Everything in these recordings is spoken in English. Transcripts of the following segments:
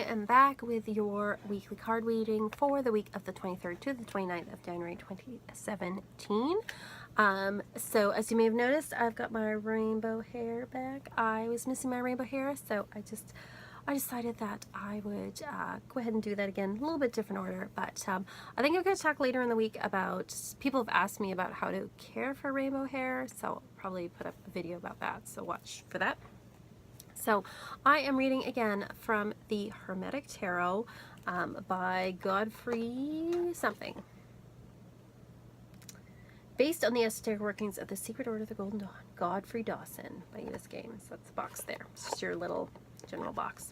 am back with your weekly card reading for the week of the 23rd to the 29th of January 2017. So as you may have noticed, I've got my rainbow hair back. I was missing my rainbow hair, so I decided that I would go ahead and do that again, a little bit different order, but I think I'm going to talk later in the week about, people have asked me about how to care for rainbow hair, so I'll probably put up a video about that, so watch for that. So I am reading again from the Hermetic Tarot by Godfrey something. Based on the esoteric workings of the Secret Order of the Golden Dawn, Godfrey Dawson by U.S. Games. That's the box there. It's just your little general box.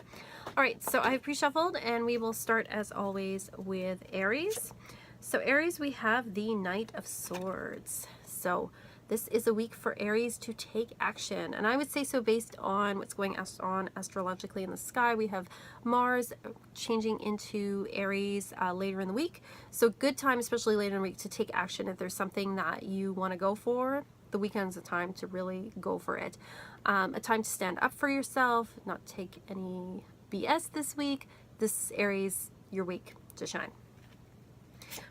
All right, so I have pre-shuffled, and we will start as always with Aries. So Aries, we have the Knight of Swords. So this is a week for Aries to take action, and I would say so based on what's going on astrologically in the sky. We have Mars changing into Aries later in the week, so good time, especially later in the week, to take action. If there's something that you want to go for, the weekend's a time to really go for it. A time to stand up for yourself, not take any BS this week. This Aries, your week to shine.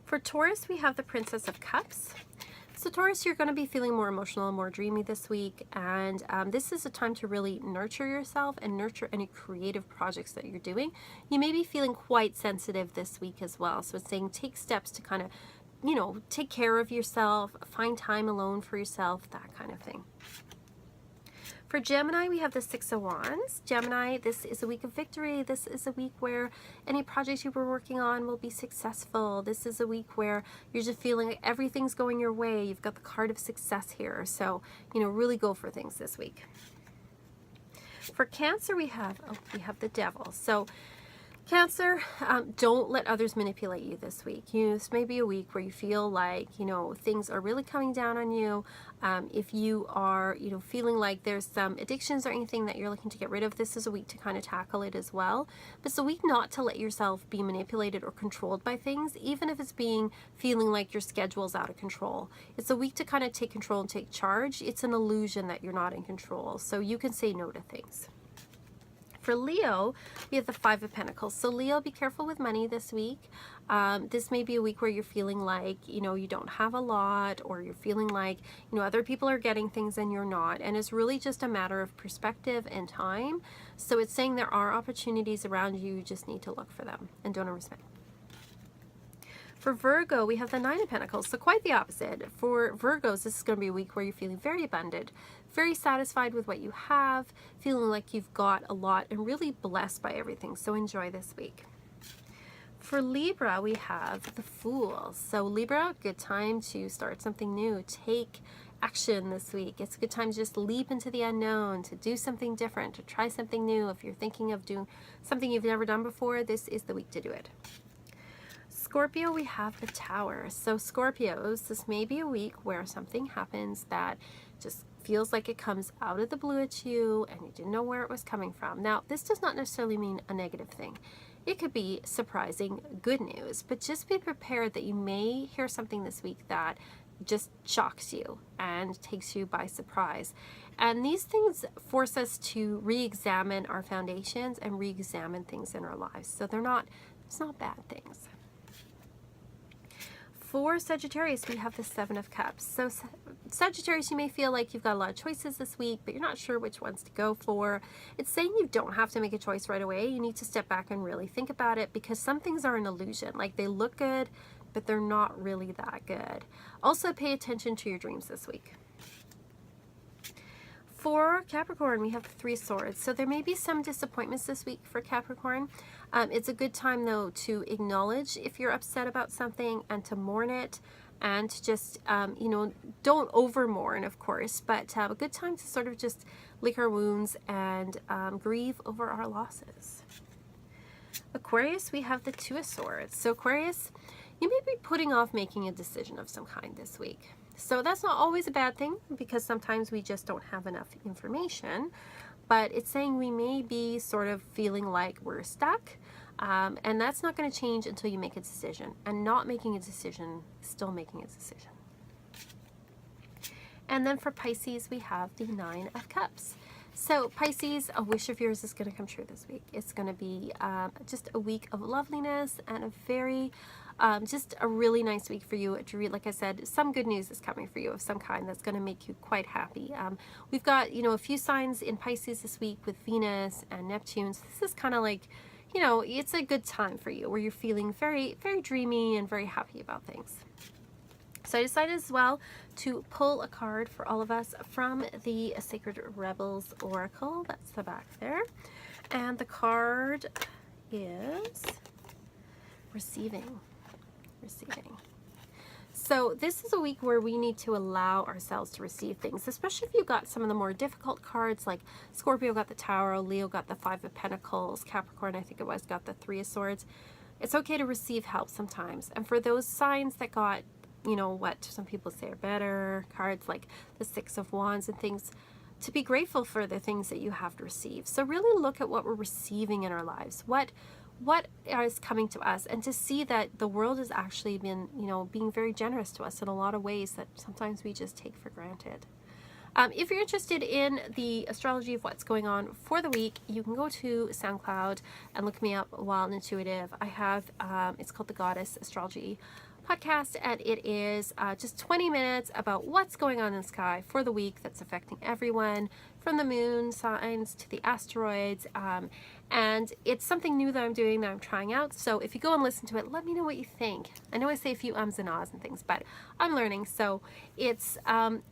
For Taurus, we have the Princess of Cups. So Taurus, you're going to be feeling more emotional, more dreamy this week, and this is a time to really nurture yourself and nurture any creative projects that you're doing. You may be feeling quite sensitive this week as well, so it's saying take steps to kind of, you know, take care of yourself, find time alone for yourself, that kind of thing. For Gemini, we have the Six of Wands. Gemini, this is a week of victory. This is a week where any projects you were working on will be successful. This is a week where you're just feeling like everything's going your way. You've got the card of success here. So, you know, really go for things this week. For Cancer, we have the Devil. So Cancer, don't let others manipulate you this week. This may be a week where you feel like, you know, things are really coming down on you. If you are, you know, feeling like there's some addictions or anything that you're looking to get rid of, this is a week to kind of tackle it as well. But it's a week not to let yourself be manipulated or controlled by things, even if it's feeling like your schedule's out of control. It's a week to kind of take control and take charge. It's an illusion that you're not in control, so you can say no to things. For Leo, we have the Five of Pentacles. So Leo, be careful with money this week. This may be a week where you're feeling like, you know, you don't have a lot, or you're feeling like, you know, other people are getting things and you're not. And it's really just a matter of perspective and time. So it's saying there are opportunities around you. You just need to look for them and don't overspend. For Virgo, we have the Nine of Pentacles, so quite the opposite. For Virgos, this is going to be a week where you're feeling very abundant, very satisfied with what you have, feeling like you've got a lot and really blessed by everything, so enjoy this week. For Libra, we have the Fool. So Libra, good time to start something new, take action this week. It's a good time to just leap into the unknown, to do something different, to try something new. If you're thinking of doing something you've never done before, this is the week to do it. Scorpio, we have the Tower. So Scorpios, this may be a week where something happens that just feels like it comes out of the blue at you and you didn't know where it was coming from. Now, this does not necessarily mean a negative thing. It could be surprising good news, but just be prepared that you may hear something this week that just shocks you and takes you by surprise. And these things force us to re-examine our foundations and re-examine things in our lives. So it's not bad things. For Sagittarius, we have the Seven of Cups. So Sagittarius, you may feel like you've got a lot of choices this week, but you're not sure which ones to go for. It's saying you don't have to make a choice right away. You need to step back and really think about it, because some things are an illusion. Like, they look good, but they're not really that good. Also, pay attention to your dreams this week. For Capricorn, we have the Three of Swords. So there may be some disappointments this week for Capricorn. It's a good time, though, to acknowledge if you're upset about something and to mourn it, and to just, you know, don't over mourn, of course, but have a good time to sort of just lick our wounds and grieve over our losses. Aquarius, we have the Two of Swords. So Aquarius, you may be putting off making a decision of some kind this week. So that's not always a bad thing, because sometimes we just don't have enough information, but it's saying we may be sort of feeling like we're stuck, and that's not going to change until you make a decision. And not making a decision is still making a decision. And then for Pisces, we have the Nine of Cups. So Pisces, a wish of yours is going to come true this week. It's going to be just a week of loveliness and a very, just a really nice week for you. Like I said, some good news is coming for you of some kind that's going to make you quite happy. We've got, you know, a few signs in Pisces this week with Venus and Neptune. So this is kind of like, you know, it's a good time for you where you're feeling very, very dreamy and very happy about things. So I decided as well to pull a card for all of us from the Sacred Rebels Oracle. That's the back there. And the card is receiving. Receiving. So this is a week where we need to allow ourselves to receive things, especially if you got some of the more difficult cards, like Scorpio got the Tower, Leo got the Five of Pentacles, Capricorn, I think it was, got the Three of Swords. It's okay to receive help sometimes. And for those signs that got, you know, what some people say are better cards, like the Six of Wands and things, to be grateful for the things that you have to receive. So really look at what we're receiving in our lives, what is coming to us, and to see that the world has actually been, you know, being very generous to us in a lot of ways that sometimes we just take for granted. If you're interested in the astrology of what's going on for the week, you can go to SoundCloud and look me up, Wild Intuitive. I have, it's called the Goddess Astrology Podcast, and it is just 20 minutes about what's going on in the sky for the week that's affecting everyone, from the moon signs to the asteroids, and it's something new that I'm doing, that I'm trying out. So if you go and listen to it, let me know what you think. I know I say a few ums and ahs and things, but I'm learning. So it's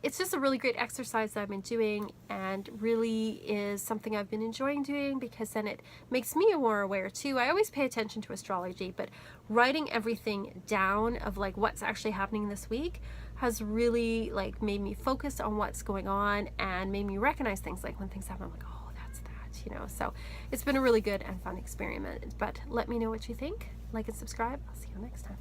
just a really great exercise that I've been doing, and really is something I've been enjoying doing, because then it makes me more aware too. I always pay attention to astrology, but writing everything down of like what's actually happening this week has really like made me focus on what's going on, and made me recognize things, like when things happen, I'm like, oh, that's that, you know. So it's been a really good and fun experiment. But let me know what you think. Like and subscribe. I'll see you next time.